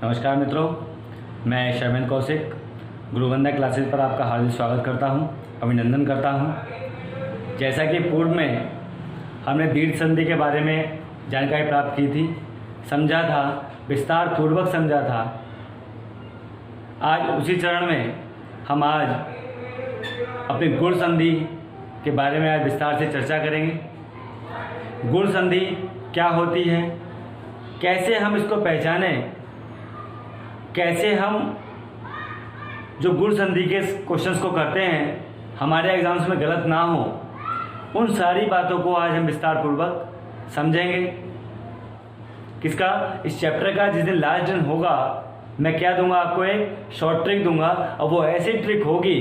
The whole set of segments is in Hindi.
नमस्कार मित्रों, मैं शर्मेंद्र कौशिक गुरुवंदना क्लासेस पर आपका हार्दिक स्वागत करता हूं, अभिनंदन करता हूं। जैसा कि पूर्व में हमने दीर्घ संधि के बारे में जानकारी प्राप्त की थी, समझा था, विस्तार पूर्वक समझा था। आज उसी चरण में हम आज अपनी गुण संधि के बारे में आज विस्तार से चर्चा करेंगे। गुण संधि क्या होती है, कैसे हम इसको पहचानें, कैसे हम जो गुण संधि के क्वेश्चंस को करते हैं हमारे एग्जाम्स में गलत ना हो, उन सारी बातों को आज हम विस्तार पूर्वक समझेंगे। किसका? इस चैप्टर का जिस दिन लास्ट दिन होगा, मैं क्या दूंगा आपको, एक शॉर्ट ट्रिक दूंगा, और वो ऐसी ट्रिक होगी,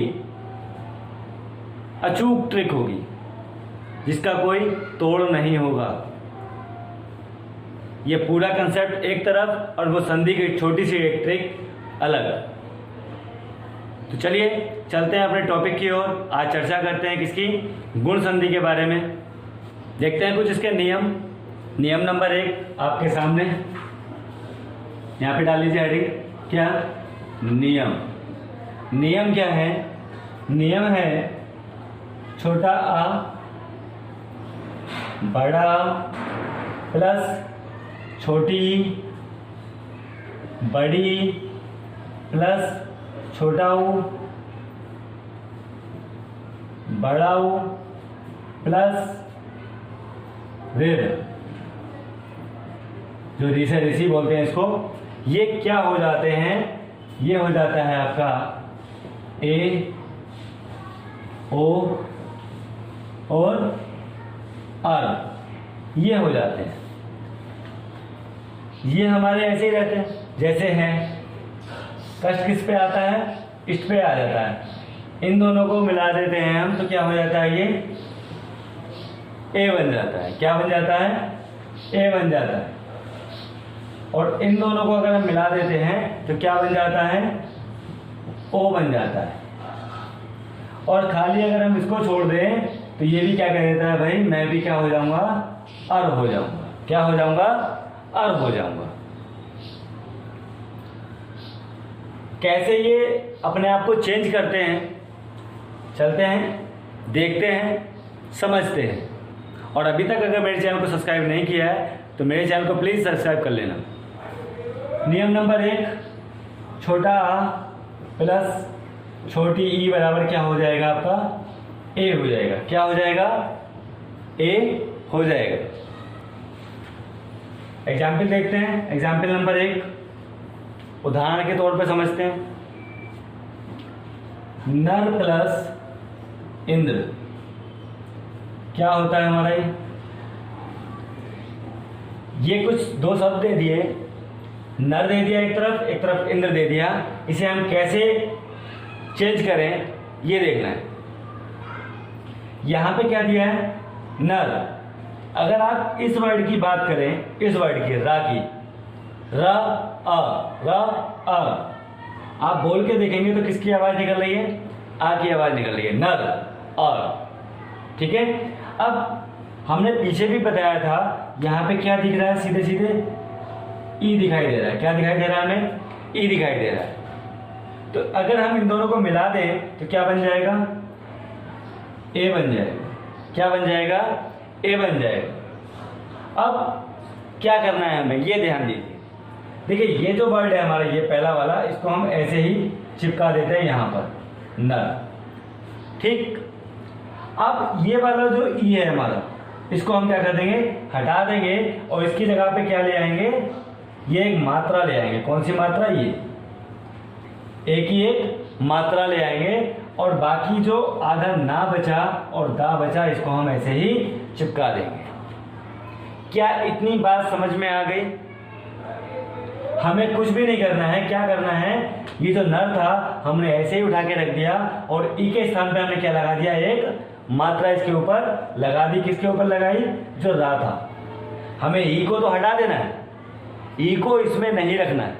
अचूक ट्रिक होगी, जिसका कोई तोड़ नहीं होगा। ये पूरा कंसेप्ट एक तरफ और वो संधि की छोटी सी एक ट्रिक अलग। तो चलिए चलते हैं अपने टॉपिक की ओर। आज चर्चा करते हैं किसकी? गुण संधि के बारे में। देखते हैं कुछ इसके नियम। नियम नंबर 1 आपके सामने यहाँ पे डाल लीजिए हेडिंग। क्या नियम? नियम क्या है? नियम है छोटा आ बड़ा आ प्लस छोटी बड़ी प्लस छोटा ऊ बड़ा ऊ प्लस ऋण, जो री से ऋषि बोलते हैं इसको। ये क्या हो जाते हैं? ये हो जाता है आपका ए ओ और आर, ये हो जाते हैं। ये हमारे ऐसे ही रहते हैं जैसे हैं। कष्ट किस पे आता है? इष्ट पे आ जाता है। इन दोनों को मिला देते हैं हम, तो क्या हो जाता है? ये ए बन जाता है। क्या बन जाता है? ए बन जाता है। और इन दोनों को अगर हम मिला देते हैं तो क्या बन जाता है? ओ बन जाता है। और खाली अगर हम इसको छोड़ दें तो ये भी क्या कह देता है भाई, मैं भी क्या हो जाऊंगा? अर हो जाऊंगा। क्या हो जाऊंगा? अर हो जाऊंगा। कैसे ये अपने आप को चेंज करते हैं, चलते हैं, देखते हैं, समझते हैं। और अभी तक अगर मेरे चैनल को सब्सक्राइब नहीं किया है तो मेरे चैनल को प्लीज़ सब्सक्राइब कर लेना। नियम नंबर 1, छोटा आ प्लस छोटी ई बराबर क्या हो जाएगा आपका? ए हो जाएगा। क्या हो जाएगा? ए हो जाएगा। एग्जाम्पल देखते हैं। एग्जाम्पल नंबर 1 उदाहरण के तौर पे समझते हैं। नर प्लस इंद्र क्या होता है हमारा? ये कुछ दो शब्द दे दिए, नर दे दिया एक तरफ इंद्र दे दिया। इसे हम कैसे चेंज करें ये देखना है। यहां पे क्या दिया है? नर। अगर आप इस वर्ड की बात करें, इस वर्ड की, रा की, र अ, आप बोल के देखेंगे तो किसकी आवाज निकल रही है? आ की आवाज निकल रही है। नर और, ठीक है। अब हमने पीछे भी बताया था, यहां पे क्या दिख रहा है? सीधे सीधे ई दिखाई दे रहा है। क्या दिखाई दे रहा है हमें? ई दिखाई दे रहा है। तो अगर हम इन दोनों को मिला दें तो क्या बन जाएगा? ए बन जाएगा। क्या बन जाएगा? ए बन जाएगा। अब क्या करना है हमें, ये ध्यान दीजिए। देखिए ये जो वर्ड है हमारा, ये पहला वाला, इसको हम ऐसे ही चिपका देते हैं यहां पर, नर, ठीक। अब ये वाला जो ई है हमारा, इसको हम क्या कर देंगे? हटा देंगे और इसकी जगह पे क्या ले आएंगे? ये एक मात्रा ले आएंगे। कौन सी मात्रा? ये एक ही एक मात्रा ले आएंगे और बाकी जो आधा ना बचा और दा बचा, इसको हम ऐसे ही चिपका देंगे। क्या इतनी बात समझ में आ गई? हमें कुछ भी नहीं करना है। क्या करना है? ये जो नर था हमने ऐसे ही उठा के रख दिया और ई के स्थान पे हमने क्या लगा दिया? एक मात्रा इसके ऊपर लगा दी। किसके ऊपर लगाई? जो रा था। हमें ई को तो हटा देना है, ई को इसमें नहीं रखना है,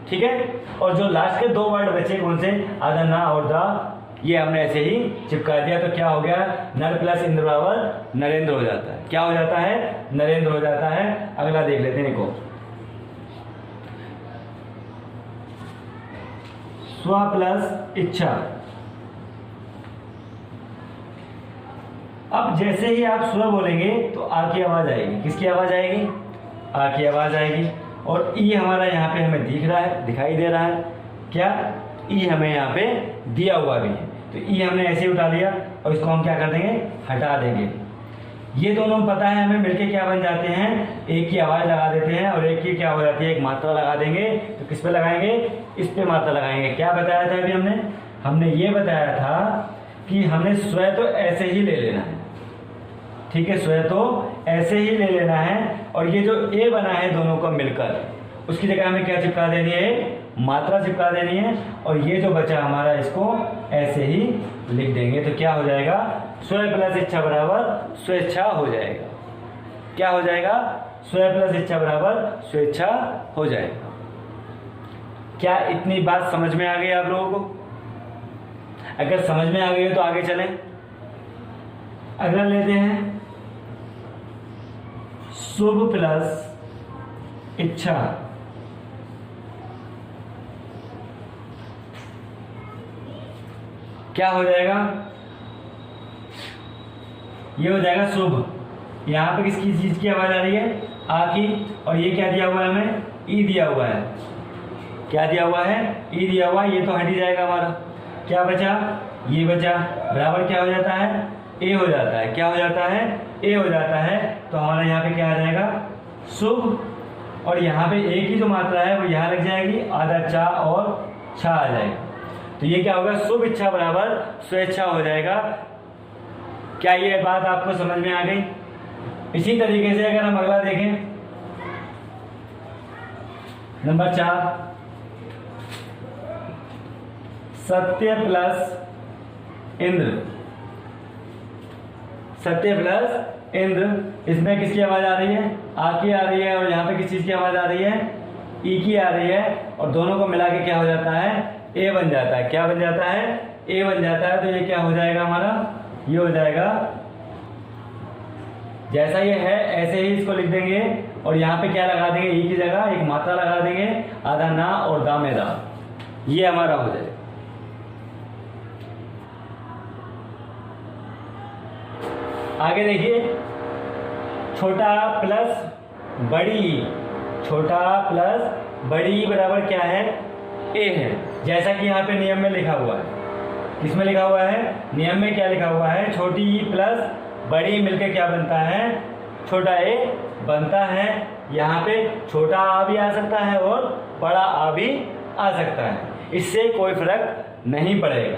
ठीक है। और जो लास्ट के दो वर्ड बचे कौन से? आधा ना और दा, ये हमने ऐसे ही चिपका दिया। तो क्या हो गया? नर प्लस इंद्र बराबर नरेंद्र हो जाता है। क्या हो जाता है? नरेंद्र हो जाता है। अगला देख लेते हैं इनको। स्व प्लस इच्छा। अब जैसे ही आप स्व बोलेंगे तो आ की आवाज आएगी। किसकी आवाज आएगी? आ की आवाज आएगी। और ई हमारा यहाँ पे हमें दिख रहा है, दिखाई दे रहा है। क्या? ई हमें यहाँ पे दिया हुआ भी है, तो ई हमने ऐसे ही उठा लिया और इसको हम क्या कर देंगे? हटा देंगे। ये दोनों पता है हमें मिलके क्या बन जाते हैं? एक की आवाज लगा देते हैं और एक की क्या हो जाती है? एक मात्रा लगा देंगे। तो किस पे लगाएंगे? इस पे मात्रा लगाएंगे। क्या बताया था अभी हमने ये बताया था कि हमने स्व तो ऐसे ही ले लेना है। ठीक है, स्व तो ऐसे ही ले लेना है और ये जो ए बना है दोनों को मिलकर, उसकी जगह हमें क्या चिपका देनी है? मात्रा चिपका देनी है। और ये जो बचा हमारा, इसको ऐसे ही लिख देंगे। तो क्या हो जाएगा? स्व प्लस इच्छा बराबर स्वेच्छा हो जाएगा। क्या हो जाएगा? स्व प्लस इच्छा बराबर स्वेच्छा हो जाएगा। क्या इतनी बात समझ में आ गई आप लोगों को? अगर समझ में आ गई तो आगे चलें। अगला लेते हैं शुभ प्लस इच्छा। क्या हो जाएगा? ये हो जाएगा शुभ। यहां पे किसकी चीज की आवाज आ रही है? आ की। और ये क्या दिया हुआ है हमें? ई दिया हुआ है। क्या दिया हुआ है? ई दिया हुआ है। ये तो हट ही जाएगा हमारा। क्या बचा? ये बचा। बराबर क्या हो जाता है? ए हो जाता है। क्या हो जाता है? ए हो जाता है। तो हमारा यहाँ पे क्या आ जाएगा? शुभ। और यहाँ पे ए की जो मात्रा है वो यहाँ लग जाएगी, आधा चा और छा आ जाएगा। तो ये क्या होगा? शुभ इच्छा बराबर स्वेच्छा हो जाएगा। क्या ये बात आपको समझ में आ गई? इसी तरीके से अगर हम अगला देखें, नंबर 4, सत्य प्लस इंद्र। सत्य प्लस इंद्र, इसमें किसकी आवाज आ रही है? आ की आ रही है। और यहाँ पे किस चीज की आवाज आ रही है? ई की आ रही है। और दोनों को मिला के क्या हो जाता है? ए बन जाता है। क्या बन जाता है? ए बन जाता है। तो ये क्या हो जाएगा हमारा? ये हो जाएगा, जैसा ये है ऐसे ही इसको लिख देंगे। और यहाँ पे क्या लगा देंगे? ई की जगह एक मात्रा लगा देंगे, आधा ना और दा में दा। ये हमारा हो जाएगा। आगे देखिए, छोटा प्लस बड़ी। छोटा प्लस बड़ी बराबर क्या है? ए है। जैसा कि यहाँ पे नियम में लिखा हुआ है। किसमें लिखा हुआ है? नियम में क्या लिखा हुआ है? छोटी ई प्लस बड़ी मिलकर क्या बनता है? छोटा ए बनता है। यहाँ पे छोटा आ भी आ सकता है और बड़ा आ भी आ सकता है, इससे कोई फर्क नहीं पड़ेगा।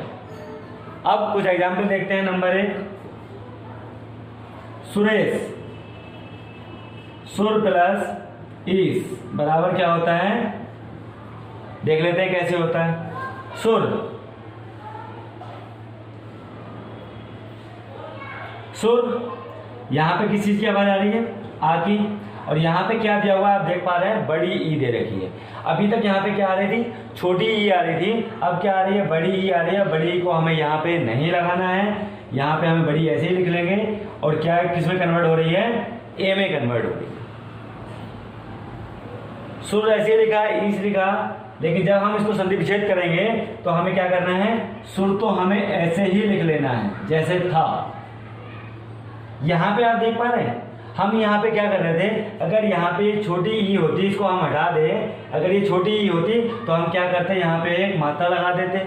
अब कुछ एग्जाम्पल देखते हैं। नंबर 1, सुरेश। सुर प्लस ईस बराबर क्या होता है? देख लेते हैं कैसे होता है। सुर, सुर, यहां पे किस चीज की आवाज आ रही है? आ की। और यहाँ पे क्या दिया हुआ है? आप देख पा रहे हैं, बड़ी ई दे रखी है। अभी तक यहाँ पे क्या आ रही थी? छोटी ई आ रही थी। अब क्या आ रही है? बड़ी ई आ रही है। बड़ी ई को हमें यहाँ पे नहीं लगाना है, यहाँ पे हमें बड़ी ऐसे ही लिख लेंगे। और क्या किस में कन्वर्ट हो रही है? ए में कन्वर्ट हो रही है। सुर ऐसे लिखा, ईस लिखा, लेकिन जब हम इसको संधि विच्छेद करेंगे तो हमें क्या करना है? सुर तो हमें ऐसे ही लिख लेना है जैसे था। यहाँ पे आप देख पा रहे हैं, हम यहाँ पे क्या कर रहे थे? अगर यहाँ पे छोटी ई होती, इसको हम हटा दें, अगर ये छोटी ई होती तो हम क्या करते? यहाँ पे एक मात्रा लगा देते,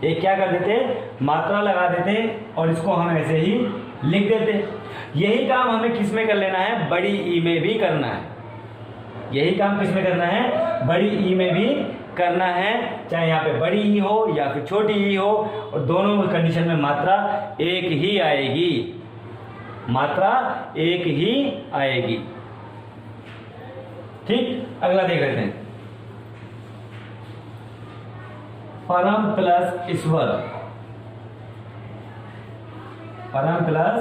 एक क्या कर देते? मात्रा लगा देते और इसको हम ऐसे ही लिख देते। यही काम हमें किस में कर लेना है? बड़ी ई में भी करना है। यही काम किस में करना है? बड़ी ई में भी करना है, चाहे यहाँ पे बड़ी ई हो या फिर छोटी ई हो। और दोनों कंडीशन में मात्रा एक ही आएगी। मात्रा एक ही आएगी। ठीक, अगला देख लेते हैं। परम प्लस ईश्वर। परम प्लस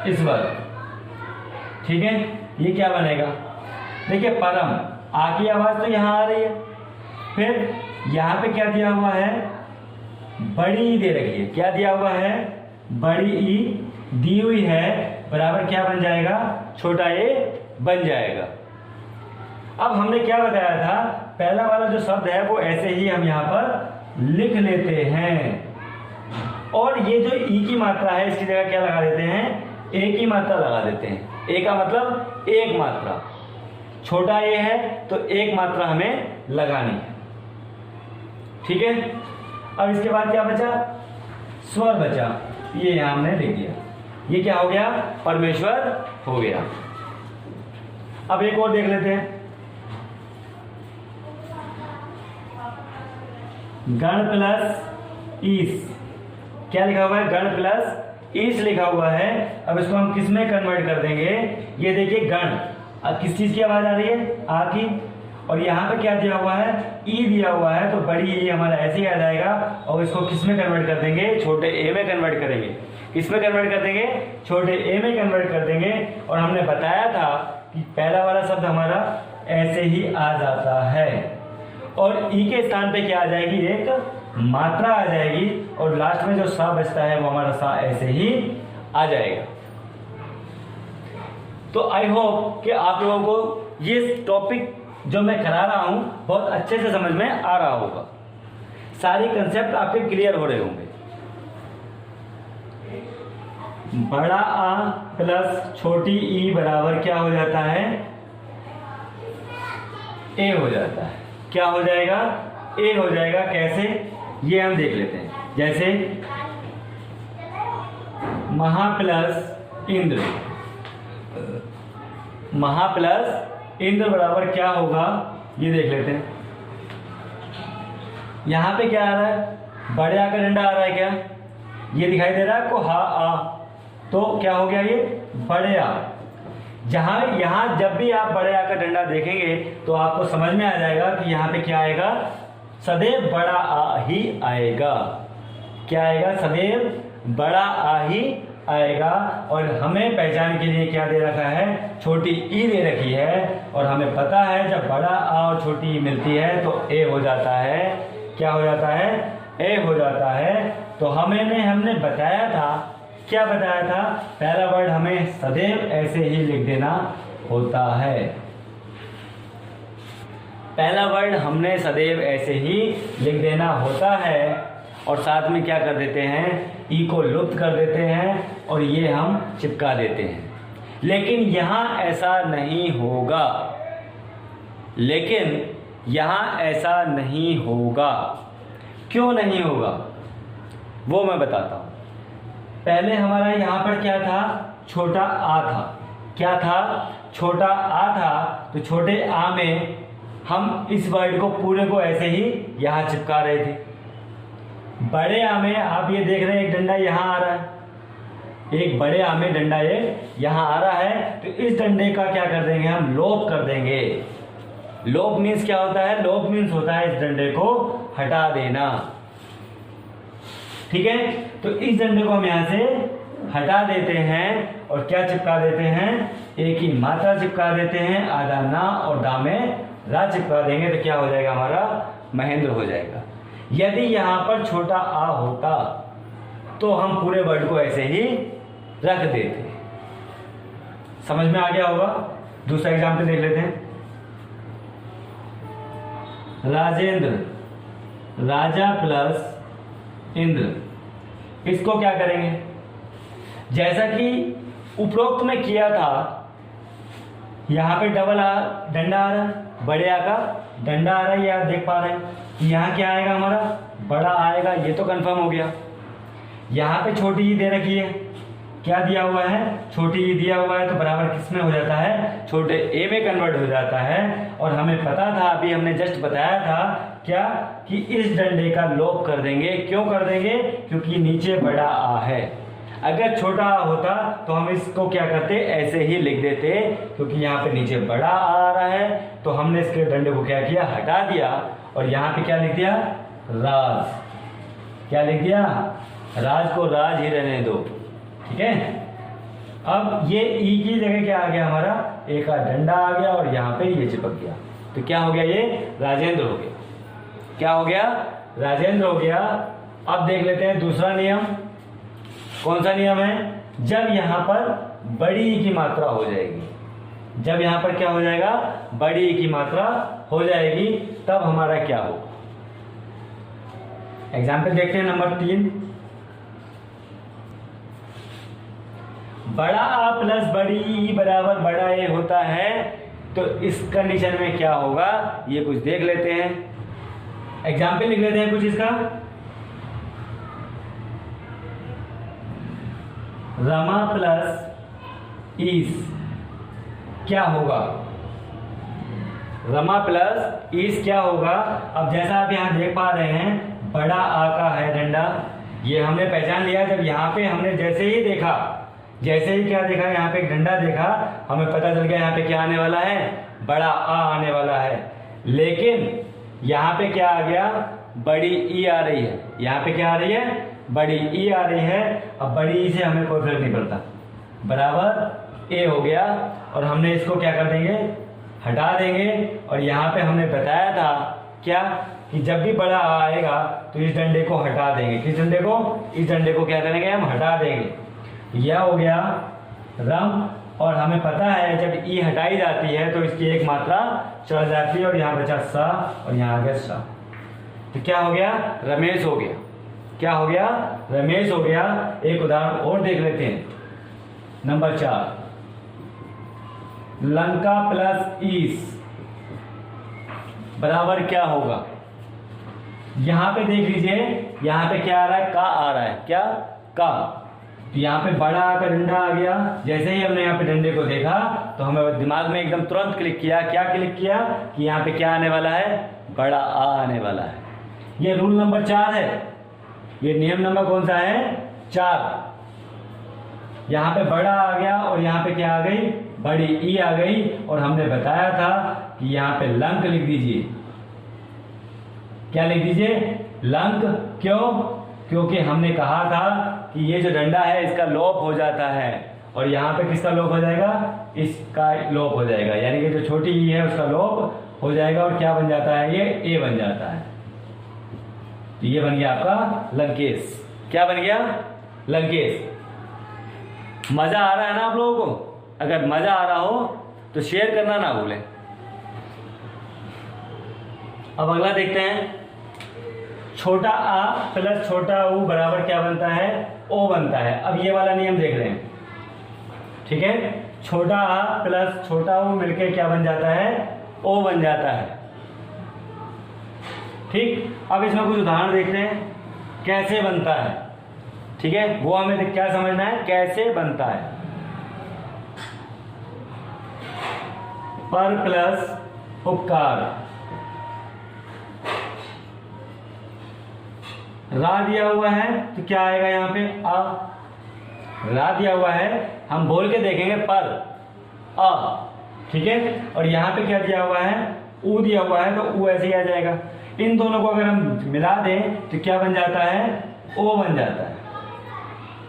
ईश्वर, ठीक है। ये क्या बनेगा? देखिए, परम, आ की आवाज तो यहां आ रही है, फिर यहां पे क्या दिया हुआ है? बड़ी ई दे रखी है। क्या दिया हुआ है? बड़ी ई दी हुई है, बराबर क्या बन जाएगा? छोटा ए बन जाएगा। अब हमने क्या बताया था, पहला वाला जो शब्द है वो ऐसे ही हम यहाँ पर लिख लेते हैं, और ये जो ई की मात्रा है इसकी जगह क्या लगा देते हैं, ए की मात्रा लगा देते हैं। ए का मतलब एक मात्रा, छोटा ए है तो एक मात्रा हमें लगानी है, ठीक है। अब इसके बाद क्या बचा, स्वर बचा, ये यहां हमने लिख दिया। ये क्या हो गया, परमेश्वर हो गया। अब एक और देख लेते हैं, गण प्लस ईस, क्या लिखा हुआ है, गण प्लस ईस लिखा हुआ है। अब इसको हम किस में कन्वर्ट कर देंगे, ये देखिए गण, अब किस चीज की आवाज आ रही है, आ की, और यहाँ पे क्या दिया हुआ है, ई दिया हुआ है, तो बड़ी ई हमारा ऐसे ही आ जाएगा। और इसको किस में कन्वर्ट कर देंगे, छोटे ए में कन्वर्ट करेंगे। किस में कन्वर्ट कर देंगे, छोटे ए में कन्वर्ट कर देंगे। और हमने बताया था कि पहला वाला शब्द हमारा ऐसे ही आ जाता है, और ई के स्थान पे क्या आ जाएगी, एक मात्रा आ जाएगी, और लास्ट में जो सा बचता है वो हमारा सा ऐसे ही आ जाएगा। तो आई होप कि आप लोगों को ये टॉपिक जो मैं करा रहा हूं बहुत अच्छे से समझ में आ रहा होगा, सारी कंसेप्ट आपके क्लियर हो रहे होंगे। बड़ा आ प्लस छोटी ई बराबर क्या हो जाता है, ए हो जाता है। क्या हो जाएगा, ए हो जाएगा। कैसे, ये हम देख लेते हैं। जैसे महा प्लस इंद्र, महा प्लस इंद्र बराबर क्या होगा, ये देख लेते हैं। यहां पे क्या आ रहा है, बड़े आ का डंडा आ रहा है, क्या ये दिखाई दे रहा है आपको, हा आ, तो क्या हो गया, ये बड़े आ। यहां जब भी आप बड़े आ का डंडा देखेंगे तो आपको समझ में आ जाएगा कि यहाँ पे क्या आएगा, सदैव बड़ा आ ही आएगा। क्या आएगा, सदैव बड़ा आ ही आएगा। और हमें पहचान के लिए क्या दे रखा है, छोटी ई दे रखी है, और हमें पता है जब बड़ा आ और छोटी ई मिलती है तो ए हो जाता है। क्या हो जाता है, ए हो जाता है। तो हमने बताया था, क्या बताया था, पहला वर्ड हमें सदैव ऐसे ही लिख देना होता है। पहला वर्ड हमने सदैव ऐसे ही लिख देना होता है, और साथ में क्या कर देते हैं, ई को लुप्त कर देते हैं और ये हम चिपका देते हैं। लेकिन यहां ऐसा नहीं होगा, लेकिन यहां ऐसा नहीं होगा। क्यों नहीं होगा वो मैं बताता हूं। पहले हमारा यहां पर क्या था, छोटा आ था। क्या था, छोटा आ था। तो छोटे आ में हम इस वर्ड को पूरे को ऐसे ही यहां चिपका रहे थे। बड़े आ में आप ये देख रहे हैं एक डंडा यहां आ रहा है, एक बड़े आ में डंडा एक यहां आ रहा है, तो इस डंडे का क्या कर देंगे, हम लोप कर देंगे। लोप मीन्स क्या होता है, लोप मीन्स होता है इस डंडे को हटा देना, ठीक है। तो इस डंडे को हम यहां से हटा देते हैं और क्या चिपका देते हैं, एक ही मात्रा चिपका देते हैं, आधा ना और दा में रा चिपका देंगे, तो क्या हो जाएगा, हमारा महेंद्र हो जाएगा। यदि यहां पर छोटा आ होता तो हम पूरे वर्ड को ऐसे ही रख देते। समझ में आ गया होगा। दूसरा एग्जाम्पल देख लेते हैं। राजेंद्र, राजा प्लस इंद्र, इसको क्या करेंगे, जैसा कि उपरोक्त में किया था, यहां पे डबल आ डंडा आ रहा है, बड़े आ का डंडा आ रहा है, ये आप देख पा रहे हैं। यहाँ क्या आएगा, हमारा बड़ा आएगा, ये तो कंफर्म हो गया। यहाँ पे छोटी ई दे रखी है, क्या दिया हुआ है, छोटी ई दिया हुआ है, तो बराबर किस में हो जाता है, छोटे ए में कन्वर्ट हो जाता है। और हमें पता था, अभी हमने जस्ट बताया था क्या, कि इस डंडे का लोप कर देंगे। क्यों कर देंगे, क्योंकि नीचे बड़ा आ है। अगर छोटा आ होता तो हम इसको क्या करते, ऐसे ही लिख देते, क्योंकि यहाँ पे नीचे बड़ा आ रहा है, तो हमने इसके डंडे को क्या किया, हटा दिया, और यहाँ पे क्या लिख दिया, राज। क्या लिख दिया, राज को राज ही रहने दो, ठीक है। अब ये ई की जगह क्या आ गया, हमारा ए का डंडा आ गया, और यहाँ पे ये चिपक गया, तो क्या हो गया, ये राजेंद्र हो गया। क्या हो गया, राजेंद्र हो गया। अब देख लेते हैं दूसरा नियम। कौन सा नियम है, जब यहां पर बड़ी ई की मात्रा हो जाएगी, जब यहाँ पर क्या हो जाएगा, बड़ी ई की मात्रा हो जाएगी, तब हमारा क्या होगा। एग्जाम्पल देखते हैं नंबर 3। बड़ा आ प्लस बड़ी ई बराबर बड़ा ए होता है, तो इस कंडीशन में क्या होगा ये कुछ देख लेते हैं। एग्जाम्पल लिख लेते हैं कुछ इसका। रमा प्लस ईस क्या होगा, रमा प्लस ईस क्या होगा। अब जैसा आप यहाँ देख पा रहे हैं, बड़ा आ का है डंडा, ये हमने पहचान लिया। जब यहाँ पे हमने जैसे ही देखा, जैसे ही क्या देखा, यहाँ पे एक डंडा देखा, हमें पता चल गया यहाँ पे क्या आने वाला है, बड़ा आ आने वाला है। लेकिन यहाँ पे क्या आ गया, बड़ी ई आ रही है। यहाँ पे क्या आ रही है, बड़ी ई आ रही है। अब बड़ी ई से हमें कोई फर्क नहीं पड़ता, बराबर ए हो गया। और हमने इसको क्या कर देंगे, हटा देंगे। और यहाँ पे हमने बताया था क्या, कि जब भी बड़ा आ आएगा तो इस डंडे को हटा देंगे। किस डंडे को, इस डंडे को क्या करेंगे, हम हटा देंगे। यह हो गया रम। और हमें पता है जब ई हटाई जाती है तो इसकी एक मात्रा चढ़ जाती है, और यहाँ बचा सा और यहाँ आ गया सा। तो क्या हो गया, रमेश हो गया। क्या हो गया, रमेश हो गया। एक उदाहरण और देख लेते हैं, नंबर 4। लंका प्लस ईस बराबर क्या होगा। यहां पे देख लीजिए, यहां पे क्या आ रहा है, का आ रहा है, क्या, का। तो यहाँ पे बड़ा का डंडा आ गया। जैसे ही हमने यहाँ पे डंडे को देखा तो हमें दिमाग में एकदम तुरंत क्लिक किया, क्या क्लिक किया, कि यहाँ पे क्या आने वाला है, बड़ा आ आने वाला है। ये रूल नंबर 4 है। ये नियम नंबर कौन सा है, 4। यहाँ पे बड़ा आ गया और यहाँ पे क्या आ गई, बड़ी ई आ गई। और हमने बताया था कि यहाँ पे लंक लिख दीजिए। क्या लिख दीजिए, लंक। क्यों, क्योंकि हमने कहा था कि ये जो डंडा है इसका लोप हो जाता है, और यहाँ पे किसका लोप हो जाएगा, इसका लोप हो जाएगा। यानी कि जो छोटी ई है उसका लोप हो जाएगा, और क्या बन जाता है, ये ए बन जाता है। तो ये बन गया आपका लंकेश। क्या बन गया, लंकेश। मजा आ रहा है ना आप लोगों को। अगर मजा आ रहा हो तो शेयर करना ना भूलें। अब अगला देखते हैं। छोटा आ प्लस छोटा ऊ बराबर क्या बनता है, ओ बनता है। अब ये वाला नियम देख रहे हैं, ठीक है। छोटा आ प्लस छोटा ऊ मिलके क्या बन जाता है, ओ बन जाता है। ठीक। अब इसमें कुछ उदाहरण देखते हैं कैसे बनता है, ठीक है। वो हमें क्या समझना है, कैसे बनता है। पर प्लस उपकार, रा दिया हुआ है तो क्या आएगा यहाँ पे, आ। रा दिया हुआ है, हम बोल के देखेंगे पर आ, ठीक है। और यहाँ पे क्या दिया हुआ है, ऊ दिया हुआ है, तो ऊ ऐसे ही आ जाएगा। इन दोनों को अगर हम मिला दें तो क्या बन जाता है, ओ बन जाता है।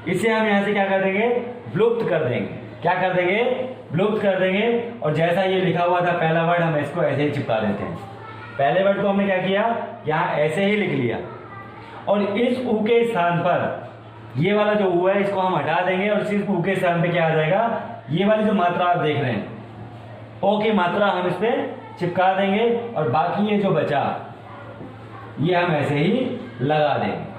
इसे हम यहाँ से क्या कर देंगे, विलुप्त कर देंगे। क्या कर देंगे, विलुप्त कर देंगे। और जैसा ये लिखा हुआ था पहला वर्ड, हम इसको ऐसे ही चिपका देते हैं। पहले वर्ड को हमने क्या किया, यहाँ ऐसे ही लिख लिया, और इस ऊ के स्थान पर ये वाला जो ऊ है इसको हम हटा देंगे, और इस ऊ के स्थान पे क्या आ जाएगा, ये वाली जो मात्रा आप देख रहे हैं, ओ की मात्रा हम इस पे चिपका देंगे, और बाकी ये जो बचा ये हम ऐसे ही लगा देंगे।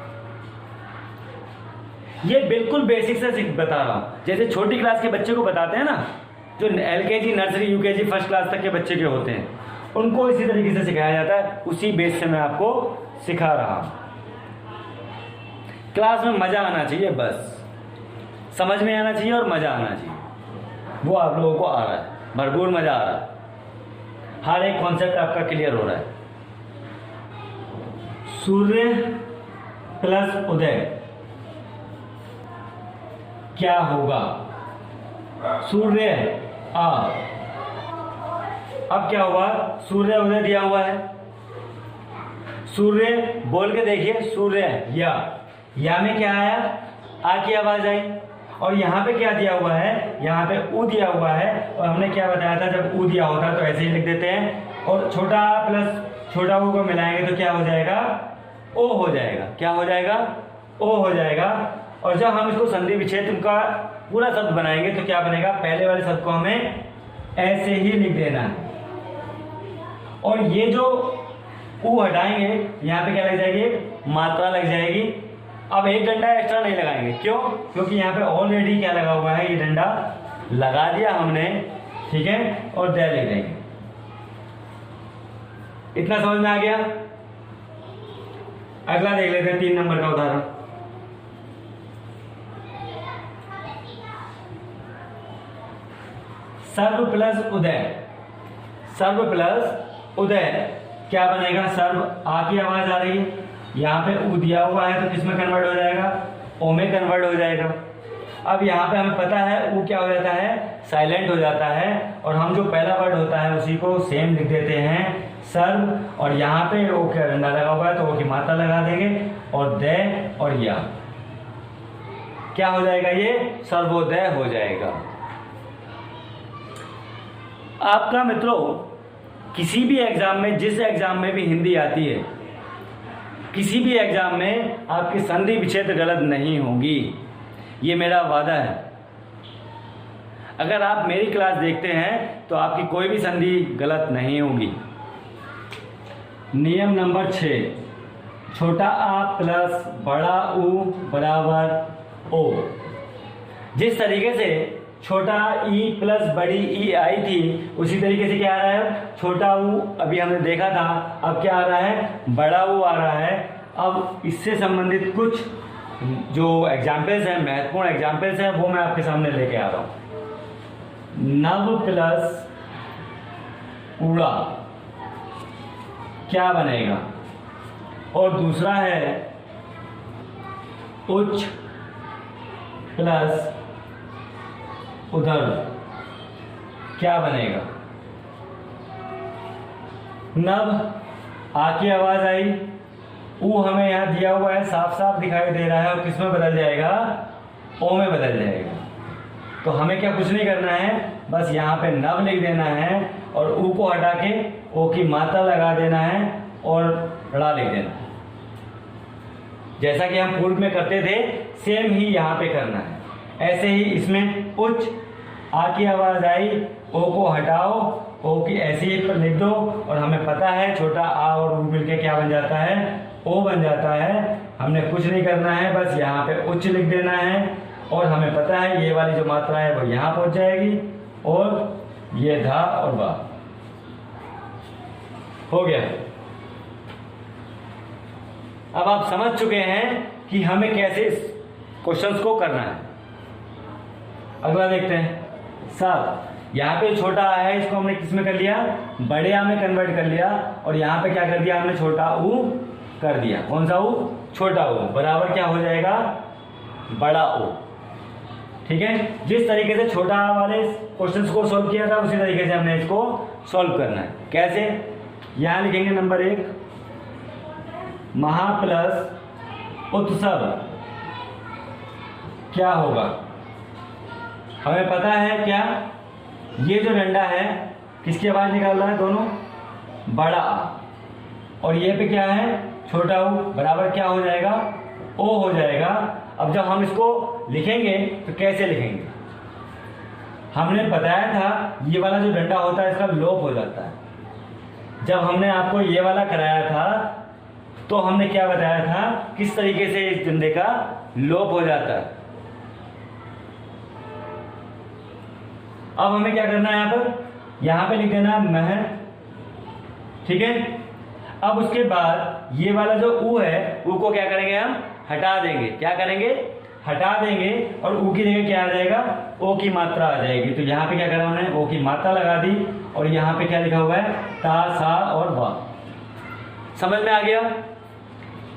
ये बिल्कुल बेसिक से बता रहा हूं, जैसे छोटी क्लास के बच्चे को बताते हैं ना, जो LKG nursery UKG first class तक के बच्चे के होते हैं, उनको इसी तरीके से सिखाया जाता है। उसी बेस से मैं आपको सिखा रहा हूं। क्लास में मजा आना चाहिए, बस समझ में आना चाहिए और मजा आना चाहिए। वो आप लोगों को आ रहा है, भरपूर मजा आ रहा है, हर एक कॉन्सेप्ट आपका क्लियर हो रहा है। सूर्य प्लस उदय क्या होगा, सूर्य आ। अब क्या हुआ, सूर्य उदय दिया हुआ है, सूर्य बोल के देखिए, सूर्य या में क्या आया, आ की आवाज आई। और यहाँ पे क्या दिया हुआ है, यहाँ पे ऊ दिया हुआ है, और हमने क्या बताया था, जब ऊ दिया होता है तो ऐसे ही लिख देते हैं, और छोटा आ प्लस छोटा ऊ को मिलाएंगे तो क्या हो जाएगा, ओ हो जाएगा। क्या हो जाएगा, ओ हो जाएगा। और जब हम इसको संधि विच्छेद का पूरा शब्द बनाएंगे तो क्या बनेगा, पहले वाले शब्द को हमें ऐसे ही लिख देना है। और ये जो ऊ हटाएंगे, यहाँ पे क्या लग जाएगी, मात्रा लग जाएगी। अब एक डंडा एक्स्ट्रा नहीं लगाएंगे, क्यों? क्योंकि यहाँ पे ऑलरेडी क्या लगा हुआ है, ये डंडा लगा दिया हमने, ठीक है, और दे लिख देंगे। इतना समझ में आ गया। अगला देख लेते हैं 3 नंबर का उदाहरण। सर्व प्लस उदय, सर्व प्लस उदय क्या बनेगा? सर्व आ की आवाज आ रही है, यहाँ पे ऊ दिया हुआ है तो किस में कन्वर्ट हो जाएगा, ओ में कन्वर्ट हो जाएगा। अब यहाँ पे हमें पता है ऊ क्या हो जाता है, साइलेंट हो जाता है, और हम जो पहला वर्ड होता है उसी को सेम लिख देते हैं सर्व, और यहाँ पे ओ का डंडा लगा हुआ है तो ओ की मात्रा लगा देंगे, और दे और या क्या हो जाएगा, ये सर्वोदय हो जाएगा। आपका मित्रों किसी भी एग्जाम में, जिस एग्जाम में भी हिंदी आती है, किसी भी एग्जाम में आपकी संधि विच्छेद गलत नहीं होगी, ये मेरा वादा है। अगर आप मेरी क्लास देखते हैं तो आपकी कोई भी संधि गलत नहीं होगी। नियम नंबर 6, छोटा आ प्लस बड़ा ऊ बराबर ओ। जिस तरीके से छोटा ई प्लस बड़ी ई आई थी, उसी तरीके से क्या आ रहा है, छोटा ऊ अभी हमने देखा था, अब क्या आ रहा है, बड़ा ऊ आ रहा है। अब इससे संबंधित कुछ जो एग्जाम्पल्स हैं, महत्वपूर्ण एग्जाम्पल्स हैं, वो मैं आपके सामने लेके आ रहा हूं। नव प्लस उड़ा क्या बनेगा, और दूसरा है उच्च प्लस उधर क्या बनेगा। नव आ की आवाज आई, ऊ हमें यहां दिया हुआ है, साफ साफ दिखाई दे रहा है, और किस में बदल जाएगा, ओ में बदल जाएगा। तो हमें क्या कुछ नहीं करना है, बस यहाँ पे नव लिख देना है, और ऊ को हटा के ओ की मात्रा लगा देना है, और ड़ा लिख देना है। जैसा कि हम पूर्व में करते थे, सेम ही यहाँ पे करना है। ऐसे ही इसमें उच्च आ की आवाज आई, ओ को हटाओ, ओ की ऐसे ही पर लिख दो, और हमें पता है छोटा आ और ऊ मिलके क्या बन जाता है, ओ बन जाता है। हमने कुछ नहीं करना है, बस यहाँ पे उच्च लिख देना है, और हमें पता है ये वाली जो मात्रा है वो यहाँ पहुंच जाएगी, और ये धा और बा हो गया। अब आप समझ चुके हैं कि हमें कैसे इस क्वेश्चंस को करना है। अगला देखते हैं 7। यहाँ पे छोटा आ है, इसको हमने किस में कर लिया, बड़े आ में कन्वर्ट कर लिया, और यहाँ पे क्या कर दिया हमने, छोटा ऊ कर दिया। कौन सा ऊ, छोटा ऊ बराबर क्या हो जाएगा, बड़ा ऊ। ठीक है, जिस तरीके से छोटा आ वाले क्वेश्चंस को सॉल्व किया था, उसी तरीके से हमने इसको सॉल्व करना है। कैसे, यहाँ लिखेंगे नंबर 1, महा प्लस उत्सव क्या होगा। हमें पता है क्या, ये जो डंडा है किसकी आवाज निकाल रहा है, दोनों बड़ा आ, और ये पे क्या है, छोटा ऊ बराबर क्या हो जाएगा, ओ हो जाएगा। अब जब हम इसको लिखेंगे तो कैसे लिखेंगे, हमने बताया था ये वाला जो डंडा होता है इसका लोप हो जाता है। जब हमने आपको ये वाला कराया था तो हमने क्या बताया था, किस तरीके से इस डंडे का लोप हो जाता है। अब हमें क्या करना है, यहाँ पे लिख देना मह, ठीक है। अब उसके बाद ये वाला जो ऊ है, ऊ को क्या करेंगे, हम हटा देंगे। क्या करेंगे, हटा देंगे, और ऊ की जगह क्या आ जाएगा, ओ की मात्रा आ जाएगी। तो यहाँ पे क्या करा हमने, ओ की मात्रा लगा दी, और यहाँ पे क्या लिखा हुआ है, ता सा और वा। समझ में आ गया।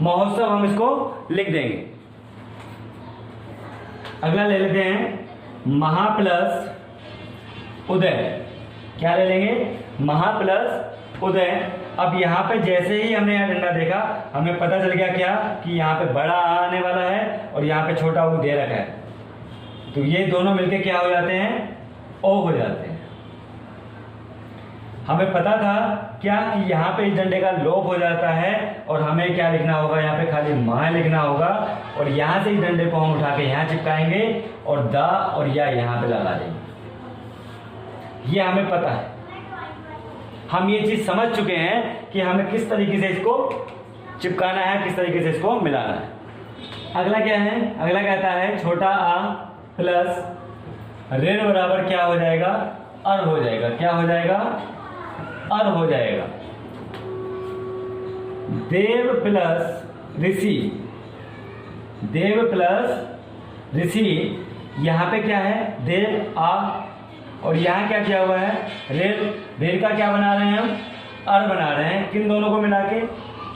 महोत्सव हम इसको लिख देंगे। अगला ले लेते हैं, महा प्लस उदय। क्या ले लेंगे, महा प्लस उदय। अब यहाँ पे जैसे ही हमने यहाँ डंडा देखा, हमें पता चल गया क्या, कि यहाँ पे बड़ा आने वाला है और यहाँ पे छोटा ऊ दे रखा है। तो ये दोनों मिलके क्या हो जाते हैं, ओ हो जाते हैं। हमें पता था क्या, कि यहाँ पे इस डंडे का लोप हो जाता है, और हमें क्या लिखना होगा, यहाँ पे खाली माह लिखना होगा, और यहाँ से इस डंडे को हम उठा के यहाँ चिपकाएंगे, और दा और या यहाँ पे लगा देंगे। ये हमें पता है, हम ये चीज़ समझ चुके हैं कि हमें किस तरीके से इसको चिपकाना है, किस तरीके से इसको मिलाना है। अगला क्या है, अगला कहता है छोटा आ प्लस ऋण बराबर क्या हो जाएगा, अर हो जाएगा। क्या हो जाएगा, अर हो जाएगा। देव प्लस ऋषि, देव प्लस ऋषि, यहाँ पे क्या है, देव आ, और यहाँ क्या किया हुआ है, ऋण। ऋण का क्या बना रहे हैं हम, अर बना रहे हैं। किन दोनों को मिला के,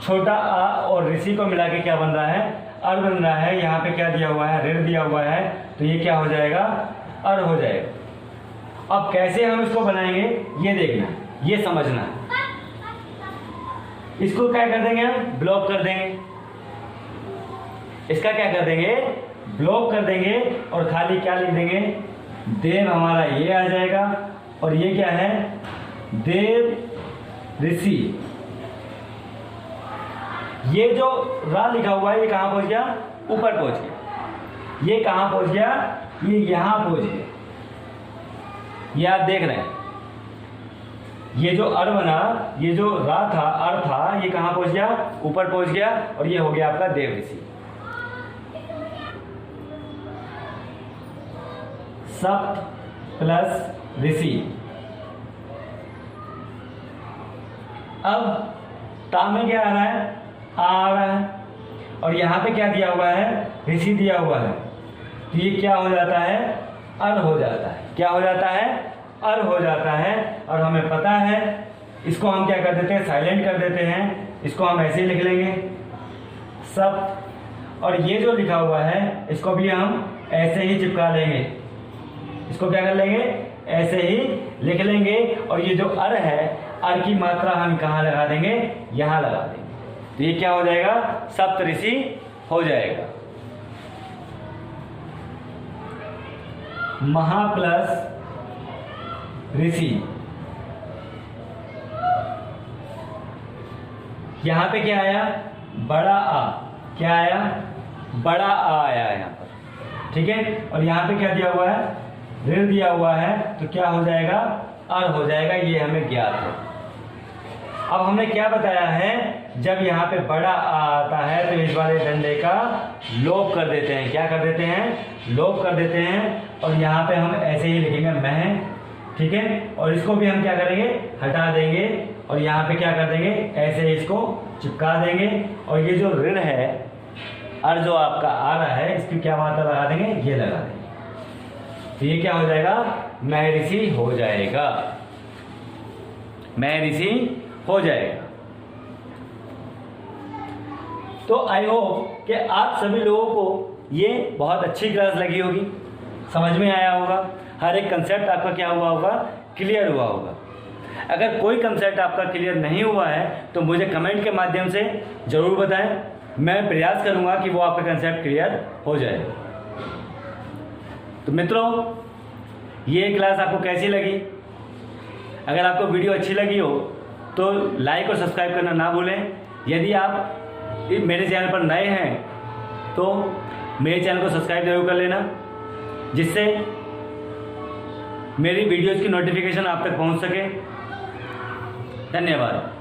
छोटा आ और ऋषि को मिला के क्या बन रहा है, अर बन रहा है। यहाँ पे क्या दिया हुआ है, ऋण दिया हुआ है, तो ये क्या हो जाएगा, अर हो जाएगा। अब कैसे हम इसको बनाएंगे ये देखना, ये समझना है। इसको क्या कर देंगे हम, ब्लॉक कर देंगे। इसका क्या कर देंगे, ब्लॉक कर देंगे, और खाली क्या लिख देंगे, देव हमारा ये आ जाएगा, और ये क्या है, देव ऋषि। ये जो रा लिखा हुआ है ये कहाँ पहुंच गया, ऊपर पहुंच गया। ये कहाँ पहुंच गया, ये यहां पहुंच गया। ये आप देख रहे हैं, ये जो अर बना, ये जो रा था, अर था, ये कहाँ पहुंच गया, ऊपर पहुंच गया, और ये हो गया आपका देव ऋषि। सप्त प्लस ऋषि। अब ता में क्या आ रहा है, आ रहा है, और यहाँ पे क्या दिया हुआ है, ऋषि दिया हुआ है, तो ये क्या हो जाता है, अर हो जाता है। क्या हो जाता है, अर हो जाता है। और हमें पता है, इसको हम क्या कर देते हैं, साइलेंट कर देते हैं। इसको हम ऐसे ही लिख लेंगे सब, और ये जो लिखा हुआ है इसको भी हम ऐसे ही चिपका लेंगे। इसको क्या कर लेंगे, ऐसे ही लिख लेंगे। और ये जो अर है, अर की मात्रा हम कहाँ लगा देंगे, यहाँ लगा देंगे। तो ये क्या हो जाएगा, सप्तऋषि हो जाएगा। महा प्लस ऋषि, यहां पे क्या आया, बड़ा आ। क्या आया, बड़ा आ आया यहां पर, ठीक है। और यहां पे क्या दिया हुआ है, ऋण दिया हुआ है, तो क्या हो जाएगा, अर हो जाएगा। ये हमें ज्ञात है। अब हमने क्या बताया है, जब यहाँ पे बड़ा आ आता है तो इस वाले डंडे का लोप कर देते हैं। क्या कर देते हैं, लोप कर देते हैं। और यहाँ पे हम ऐसे ही लिखेंगे मैं, ठीक है। और इसको भी हम क्या करेंगे, हटा देंगे, और यहाँ पे क्या कर देंगे, ऐसे इसको चिपका देंगे। और ये जो ऋण है, अर जो आपका आ रहा है, इसकी क्या मात्रा लगा देंगे, ये लगा देंगे। तो ये क्या हो जाएगा, महर्षि हो जाएगा, महर्षि हो जाएगा। तो आई होप कि आप सभी लोगों को ये बहुत अच्छी क्लास लगी होगी, समझ में आया होगा, हर एक कंसेप्ट आपका क्या हुआ होगा, क्लियर हुआ होगा। अगर कोई कंसेप्ट आपका क्लियर नहीं हुआ है तो मुझे कमेंट के माध्यम से ज़रूर बताएं, मैं प्रयास करूंगा कि वो आपका कंसेप्ट क्लियर हो जाए। तो मित्रों, ये क्लास आपको कैसी लगी? अगर आपको वीडियो अच्छी लगी हो तो लाइक और सब्सक्राइब करना ना भूलें। यदि आप मेरे चैनल पर नए हैं तो मेरे चैनल को सब्सक्राइब जरूर कर लेना, जिससे मेरी वीडियोज़ की नोटिफिकेशन आप तक पहुंच सके। धन्यवाद।